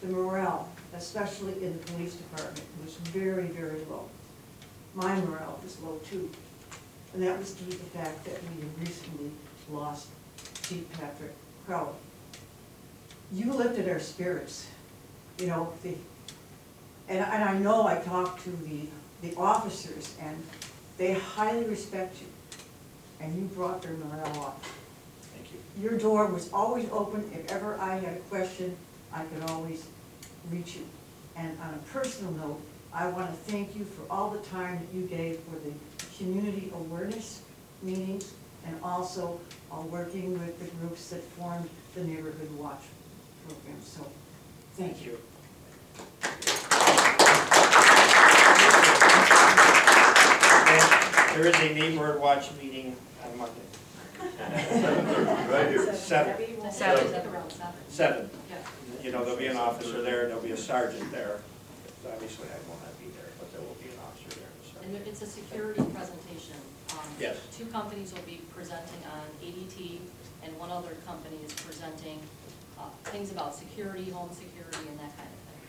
the morale, especially in the police department, was very, very low. My morale was low too. And that was due to the fact that we had recently lost Chief Patrick Crowley. You lifted our spirits, you know, and I know I talked to the officers, and they highly respect you, and you brought their morale up. Thank you. Your door was always open. If ever I had a question, I could always reach you. And on a personal note, I want to thank you for all the time that you gave for the community awareness meetings, and also working with the groups that formed the Neighborhood Watch program. So, thank you. There is a Neighborhood Watch meeting on Monday. Right here. Seven. Seven. You know, there'll be an officer there, there'll be a sergeant there. Obviously, I will not be there, but there will be an officer there. So. And it's a security presentation. Yes. Two companies will be presenting on ADT, and one other company is presenting things about security, home security, and that kind of thing.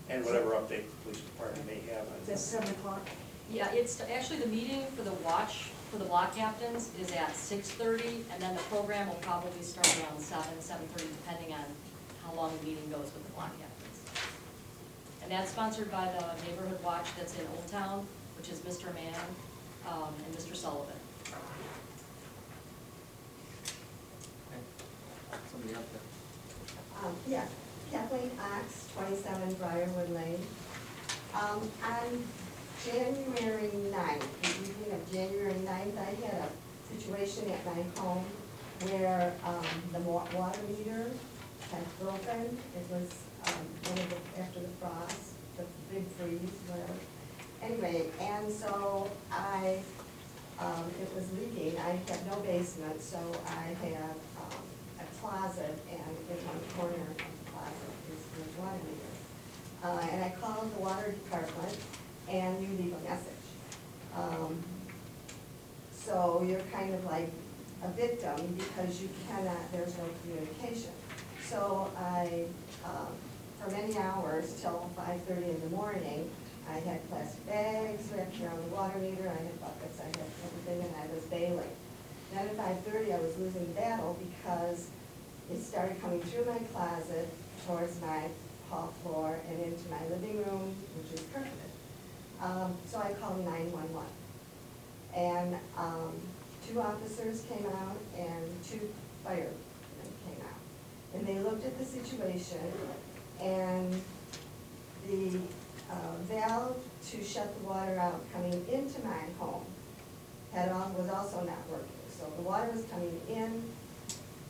And whatever update the police department may have. That's 7 o'clock. Yeah, it's actually the meeting for the watch, for the block captains, is at 6:30, and then the program will probably start around 7:30, depending on how long the meeting goes with the block captains. And that's sponsored by the Neighborhood Watch that's in Old Town, which is Mr. Mann and Mr. Sullivan. Somebody up there. Yeah, Kathleen Ox, 27 Briarwood Lane. On January 9th, the evening of January 9th, I had a situation at my home where the water meter had broken. It was after the frost, the big freeze, whatever. Anyway, and so it was leaking. I had no basement, so I had a closet, and in one corner of the closet is the water meter. And I called the water department, and you leave a message. So you're kind of like a victim because you cannot, there's no communication. So I, for many hours, till 5:30 in the morning, I had plastic bags wrapped around the water meter, I had buckets, I had everything, and I was bailing. Then at 5:30, I was losing the battle because it started coming through my closet towards my hall floor and into my living room, which is carpeted. So I called 911. And 2 officers came out and 2 firemen came out. And they looked at the situation, and the valve to shut the water out coming into my home was also not working. So the water was coming in,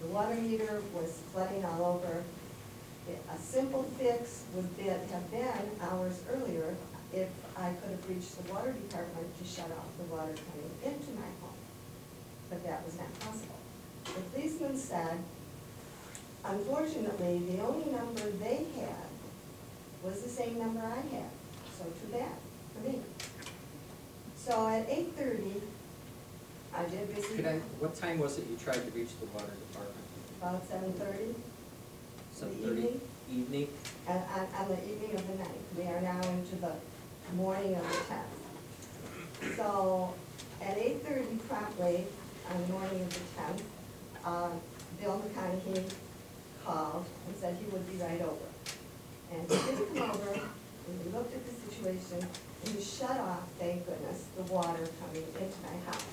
the water meter was flooding all over. A simple fix would have been hours earlier if I could have reached the water department to shut off the water coming into my home. But that was not possible. The policeman said, unfortunately, the only number they had was the same number I had. So too bad for me. So at 8:30, I did receive. What time was it you tried to reach the water department? About 7:30. 7:30? Evening? On the evening of the 9th. We are now into the morning of the 10th. So at 8:30 promptly, on the morning of the 10th, Bill McConaughey called and said he would be right over. And he did come over, and we looked at the situation, and he shut off, thank goodness, the water coming into my house.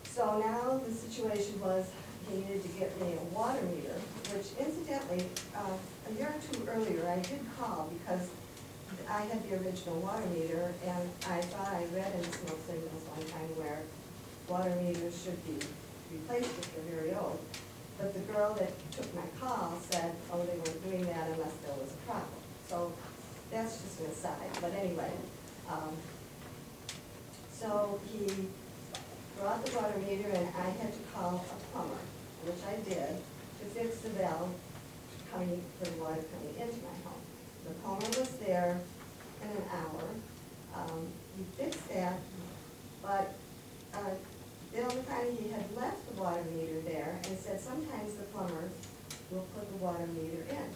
So now the situation was, he needed to get me a water meter, which incidentally, a year or 2 earlier, I did call because I had the original water meter, and I thought I read in smoke signals one time where water meters should be replaced if they're very old. But the girl that took my call said, oh, they weren't doing that unless there was a problem. So that's just an aside, but anyway. So he brought the water meter, and I had to call a plumber, which I did, to fix the valve coming, for the water coming into my home. The plumber was there in an hour. He fixed that, but Bill McConaughey had left the water meter there and said sometimes the plumbers will put the water meter in.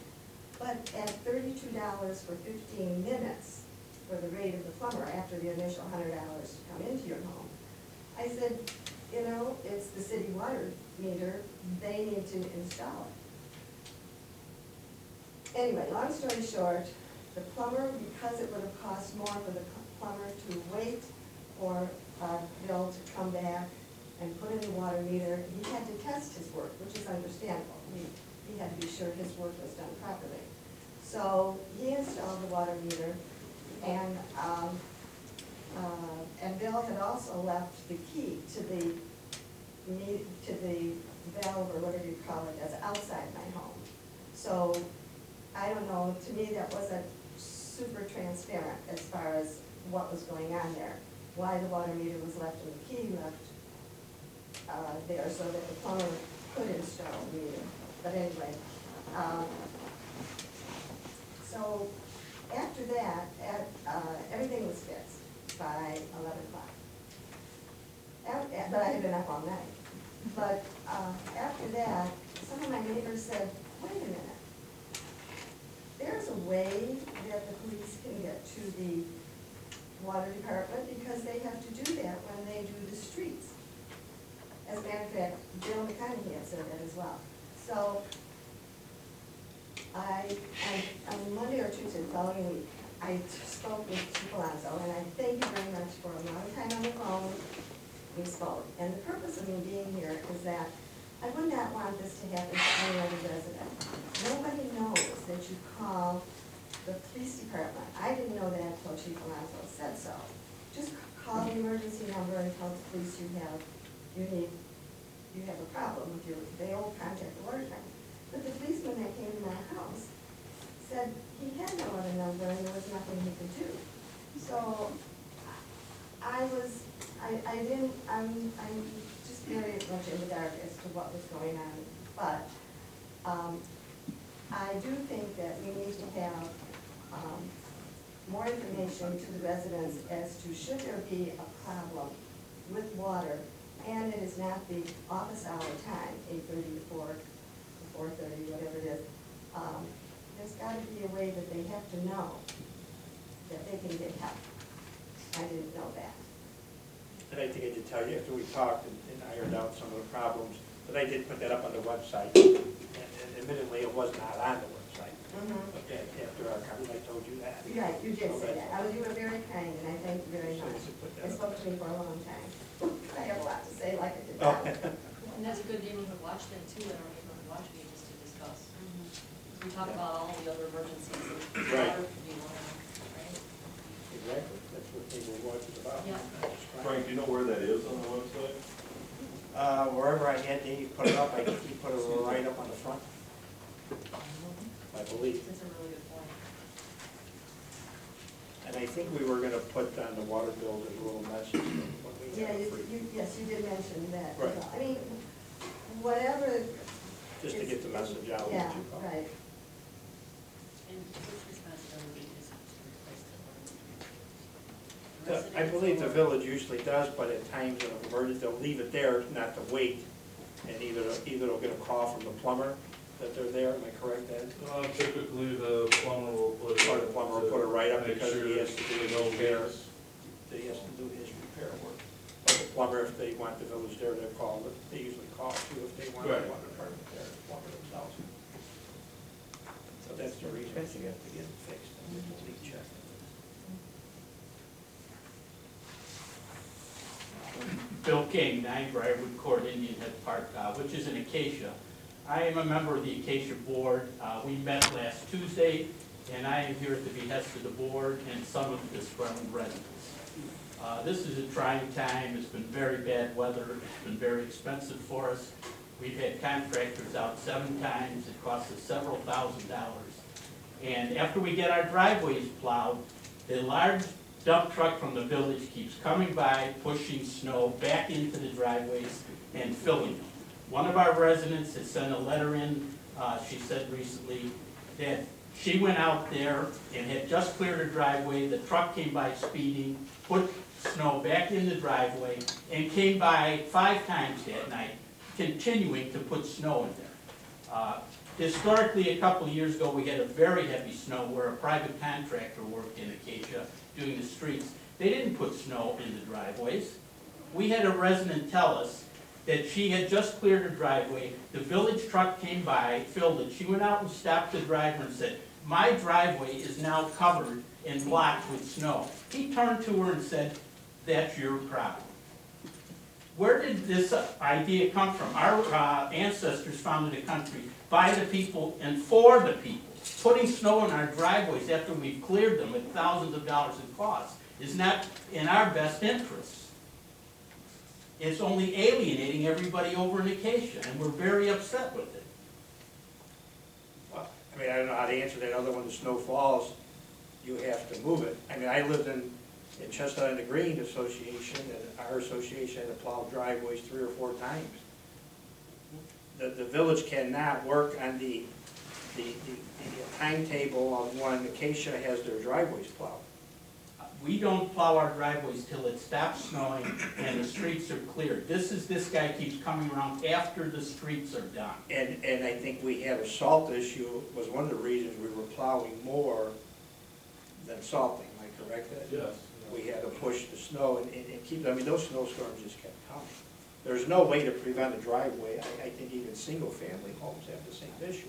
But at $32 for 15 minutes for the rate of the plumber after the initial $100 to come into your home. I said, you know, it's the city water meter, they need to install it. Anyway, long story short, the plumber, because it would have cost more for the plumber to wait for Bill to come back and put in the water meter, he had to test his work, which is understandable. He had to be sure his work was done properly. So he installed the water meter, and Bill had also left the key to the valve, or whatever you call it, that's outside my home. So, I don't know, to me that wasn't super transparent as far as what was going on there. Why the water meter was left and the key left there so that the plumber could install the meter. But anyway, so after that, everything was fixed by 11 o'clock. But I had been up all night. But after that, some of my neighbors said, wait a minute. There's a way that the police can get to the water department because they have to do that when they do the streets. As a matter of fact, Bill McConaughey had said that as well. So on Monday or Tuesday, the following week, I spoke with Chief Alonso, and I thank you very much for a long time on the phone. We spoke, and the purpose of me being here is that I would not want this to happen to any other resident. Nobody knows that you call the police department. I didn't know that until Chief Alonso said so. Just call the emergency number and tell the police you have a problem with they all contact the water department. But the policeman that came to my house said he had no other number and there was nothing he could do. So I'm just very much in the dark as to what was going on. But I do think that we need to have more information to the residents as to should there be a problem with water, and it is not the office hour time, 8:30 to 4, to 4:30, whatever it is. There's got to be a way that they have to know that they can get help. I didn't know that. And I think I did tell you after we talked and ironed out some of the problems, but I did put that up on the website. And admittedly, it was not on the website. Okay, after our conversation, I told you that. Right, you did say that. You were very kind, and I thank you very much. It spoke to me for a long time. I have a lot to say, like I did now. And that's a good neighborhood watch thing too, in our neighborhood watch meetings to discuss. We talk about all the other emergencies and Right. water could be one of them, right? Exactly, that's what neighborhood watch is about. Yeah. Frank, do you know where that is on the website? Wherever I had Dave put it up, I think he put it right up on the front, I believe. That's a really good point. And I think we were gonna put on the water bills as a little message when we Yeah, had it free, yes, you did mention that. Right. I mean, whatever. just to get the message out. Yeah, right. And whose responsibility is it to replace the water meter? I believe the village usually does, but at times of emergency, they'll leave it there not to wait. And either they'll get a call from the plumber that they're there, am I correct, Ed? Typically, the plumber will put it. Or the plumber will put it right up Make because sure he has to do his no repair. leaks. He has to do his repair work. But the plumber, if they want the village there, they call, they usually call too if they want the Right. water department there, the plumber themselves. So that's the reason you have to get it fixed and get the leak checked. Bill King, 9 Briarwood Court, Indian Head Park, which is in Acacia. I am a member of the Acacia Board. We met last Tuesday, and I am here at the behest of the board and some of the disgruntled residents. This is a trying time. It's been very bad weather. It's been very expensive for us. We've had contractors out 7 times. It costs us several $1,000s. And after we get our driveways plowed, the large dump truck from the village keeps coming by, pushing snow back into the driveways and filling them. One of our residents has sent a letter in, she said recently, that she went out there and had just cleared her driveway, the truck came by speeding, put snow back in the driveway, and came by 5 times that night, continuing to put snow in there. Historically, a couple of years ago, we had a very heavy snow where a private contractor worked in Acacia doing the streets. They didn't put snow in the driveways. We had a resident tell us that she had just cleared her driveway, the village truck came by, filled it, she went out and stopped the driver and said, "My driveway is now covered and blocked with snow." He turned to her and said, "That's your problem." Where did this idea come from? Our ancestors founded a country by the people and for the people. Putting snow in our driveways after we've cleared them at thousands of dollars in cost is not in our best interests. It's only alienating everybody over in Acacia, and we're very upset with it. Well, I mean, I don't know how to answer that, other when the snow falls, you have to move it. I mean, I lived in Chestnut and the Green Association, and our association had to plow driveways 3 or 4 times. The village cannot work on the timetable of when Acacia has their driveways plowed. We don't plow our driveways till it stops snowing and the streets are cleared. This guy keeps coming around after the streets are done. And I think we had a salt issue, was one of the reasons we were plowing more than salting, am I correct? Ed? Yes. We had to push the snow and keep, I mean, those snowstorms just kept coming. There's no way to prevent a driveway. I think even single-family homes have the same issue.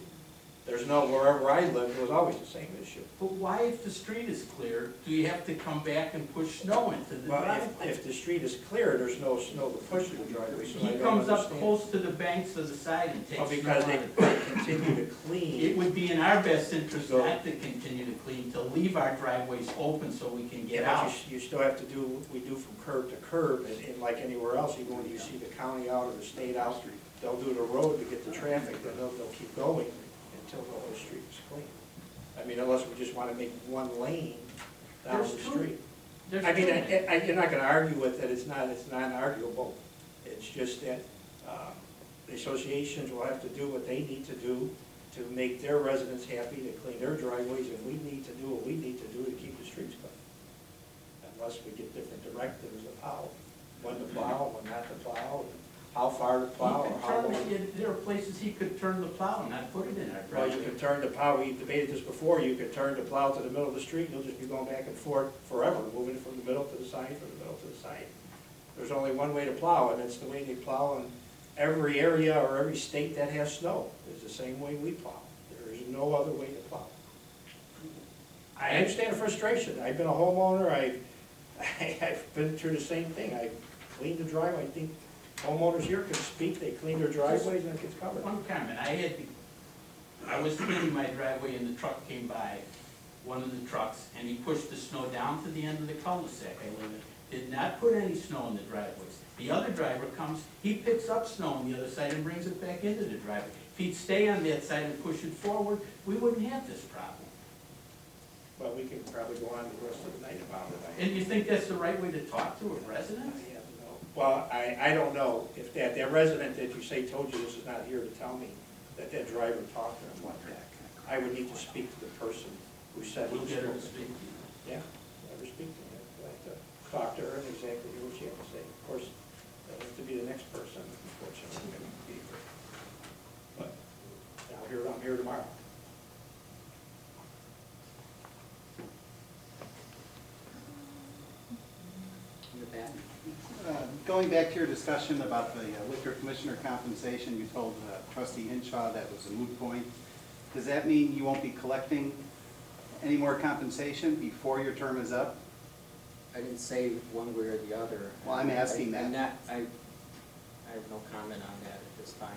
There's no, wherever I lived, it was always the same issue. But why, if the street is clear, do you have to come back and push snow into the Well, driveway? if the street is clear, there's no snow to push through the driveway, so I He don't comes up understand. close to the banks of the side and takes Well, snow because out they of it. continue to It clean. would be in our best interest So- not to continue to clean, to leave our driveways open so we can get Yeah, out. but you still have to do what we do from curb to curb, and like anywhere else, even when you see the county out or the state out, they'll do the road to get the traffic, then they'll keep going until the whole street is clean. I mean, unless we just wanna make one lane down There's the two. street. There's I mean, two. you're not gonna argue with it, it's non-arguable. It's just that, the associations will have to do what they need to do to make their residents happy, to clean their driveways, and we need to do what we need to do to keep the streets clean. Unless we get different directives of how, when to plow, when not to plow, how far to plow, or how long. There are places he could turn the plow and not put it in our Well, you driveway. could turn the plow, we debated this before, you could turn the plow to the middle of the street, and you'll just be going back and forth forever, moving from the middle to the side, from the middle to the side. There's only one way to plow, and it's the way they plow in every area or every state that has snow. It's the same way we plow. There is no other way to plow. I understand the frustration. I've been a homeowner, I've been through the same thing. I cleaned the driveway. I think homeowners here can speak, they clean their driveways and it gets covered. One comment, I was cleaning my driveway and the truck came by, one of the trucks, and he pushed the snow down to the end of the cul-de-sac I live in. Did not put any snow in the driveways. The other driver comes, he picks up snow on the other side and brings it back into the driveway. If he'd stay on that side and push it forward, we wouldn't have this problem. Well, we can probably go on the rest of the night about it. And you think that's the right way to talk to a resident? I have no, well, I don't know if that resident that you say told you this is not here to tell me that driver talked to him like that. I would need to speak to the person who said he We'll was get her supposed to speak to you. Yeah, never speak to her. I'd like to talk to her and exactly hear what she had to say. Of course, that has to be the next person, unfortunately, going to be here. But I'm here tomorrow. You're back. Going back to your discussion about the liquor commissioner compensation, you told trustee Hinshaw that was a moot point. Does that mean you won't be collecting any more compensation before your term is up? I didn't say one way or the other. Well, I'm asking I'm that. not, I have no comment on that at this time.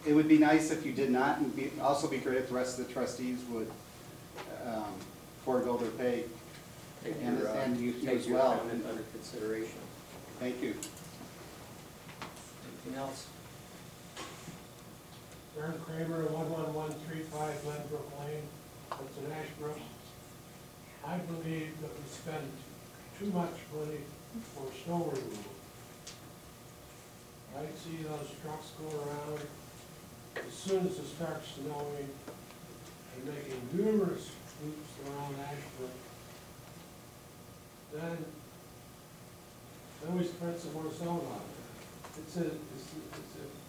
It would be nice if you did not, and also be great if the rest of the trustees would forego their pay. Take And- your, and you take as your well. comment under consideration. Thank you. Anything else? Aaron Kramer, 11135 Glenbrook Lane, it's in Ashbrook. I believe that we spend too much money for snow removal. I see those trucks go around as soon as it starts snowing and making numerous loops around Ashbrook. Then we spread some more snow on it. It's if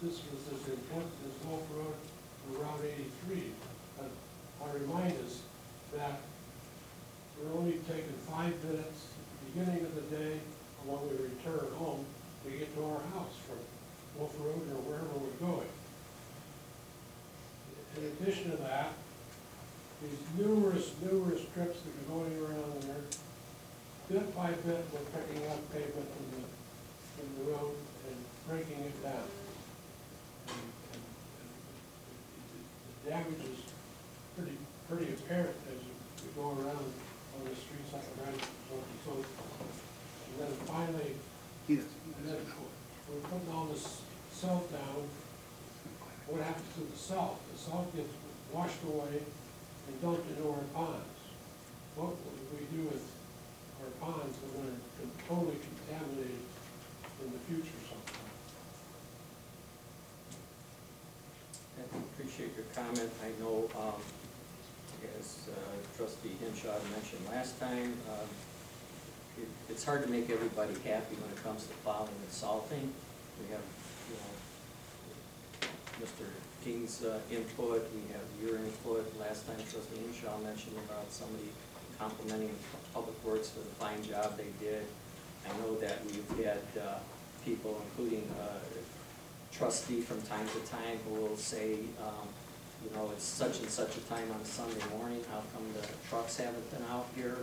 this was as important as Wolf Road, for Route 83. But I remind us that we're only taking 5 minutes at the beginning of the day and when we return home to get to our house from Wolf Road or wherever we're going. In addition to that, these numerous trips that are going around there, bit by bit, we're picking up pavement from the road and breaking it down. And the damage is pretty apparent as you go around on the streets like a right, so and then finally, we're putting all this salt down. What happens to the salt? The salt gets washed away and dumped into our ponds. What would we do with our ponds when they're totally contaminated in the future sometime? I appreciate your comment. I know, as trustee Hinshaw mentioned last time, it's hard to make everybody happy when it comes to plowing and salting. We have, Mr. King's input, we have your input. Last time trustee Hinshaw mentioned about somebody complimenting Public Works for the fine job they did. I know that we've had people, including trustee from time to time, who will say, it's such and such a time on Sunday morning, how come the trucks haven't been out here?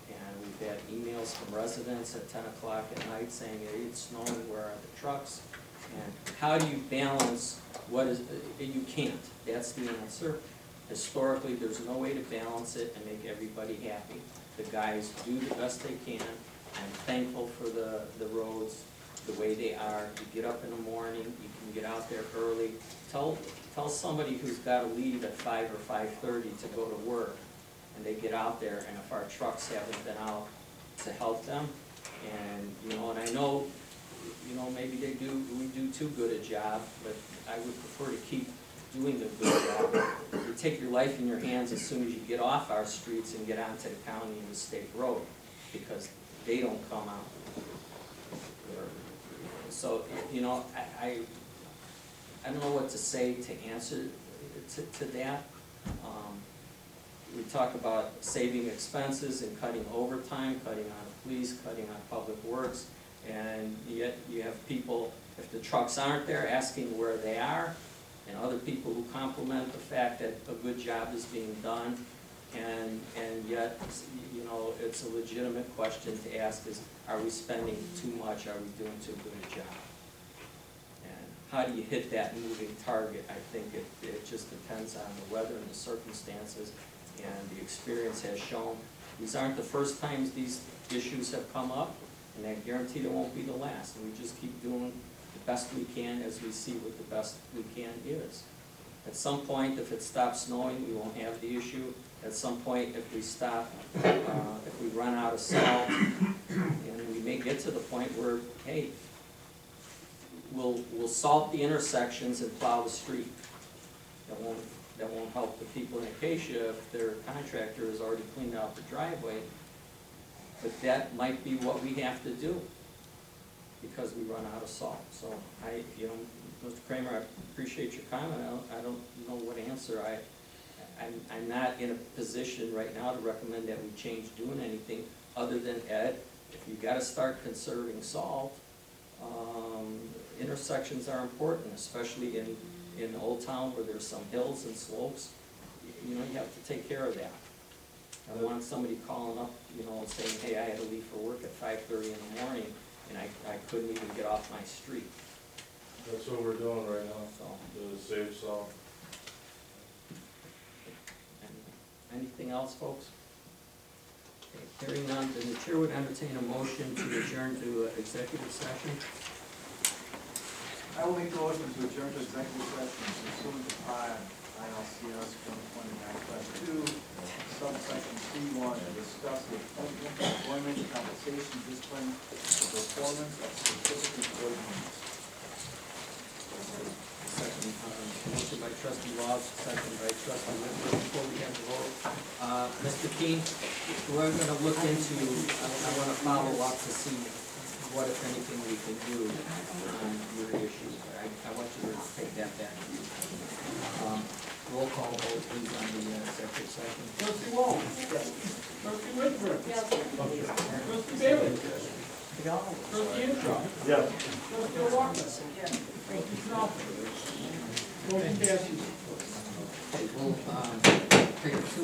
And we've had emails from residents at 10 o'clock at night saying, hey, it's snowing, where are the trucks? And how do you balance what is, you can't, that's the answer. Historically, there's no way to balance it and make everybody happy. The guys do the best they can. I'm thankful for the roads, the way they are. You get up in the morning, you can get out there early. Tell somebody who's got to leave at 5 or 5:30 to go to work, and they get out there, and if our trucks haven't been out to help them, and and I know, maybe we do too good a job, but I would prefer to keep doing a good job. You take your life in your hands as soon as you get off our streets and get onto the county and the state road, because they don't come out. So, I don't know what to say to answer to that. We talk about saving expenses and cutting overtime, cutting on police, cutting on public works, and yet you have people, if the trucks aren't there, asking where they are, and other people who compliment the fact that a good job is being done, and yet, it's a legitimate question to ask is, are we spending too much, are we doing too good a job? And how do you hit that moving target? I think it just depends on the weather and the circumstances, and the experience has shown these aren't the first times these issues have come up, and I guarantee they won't be the last, and we just keep doing the best we can as we see what the best we can is. At some point, if it stops snowing, we won't have the issue. At some point, if we stop, if we run out of salt, and we may get to the point where, hey, we'll salt the intersections and plow the street. That won't help the people in Acacia if their contractor has already cleaned out the driveway. But that might be what we have to do because we run out of salt. So Mr. Kramer, I appreciate your comment. I don't know what answer. I'm not in a position right now to recommend that we change doing anything other than, Ed, if you gotta start conserving salt, intersections are important, especially in Old Town where there's some hills and slopes. You have to take care of that. I don't want somebody calling up, saying, hey, I had to leave for work at 5:30 in the morning and I couldn't even get off my street. That's what we're doing right now, So, to save salt. anything else, folks? Okay, hearing none, then the chair would entertain a motion to adjourn to executive session. I will make the motion to adjourn to executive session pursuant to 5 ILCS 129/2, subsection C1, to discuss the appointment, employment, compensation, discipline, or performance of specific employee members. Motion by trustee Laws, second by trustee Whitmer. Before we have the vote, Mr. King, we're gonna look into, I wanna follow up to see what, if anything, we can do on your issues. I want you to take that back. Roll call vote, please, on the executive session. Trustee Wong. Trustee Whitford. Trustee Bailey. Trustee Intro. Yes. Trustee O'Rourke. Trustee Crawford. Motion passes. Okay, we'll, take a 2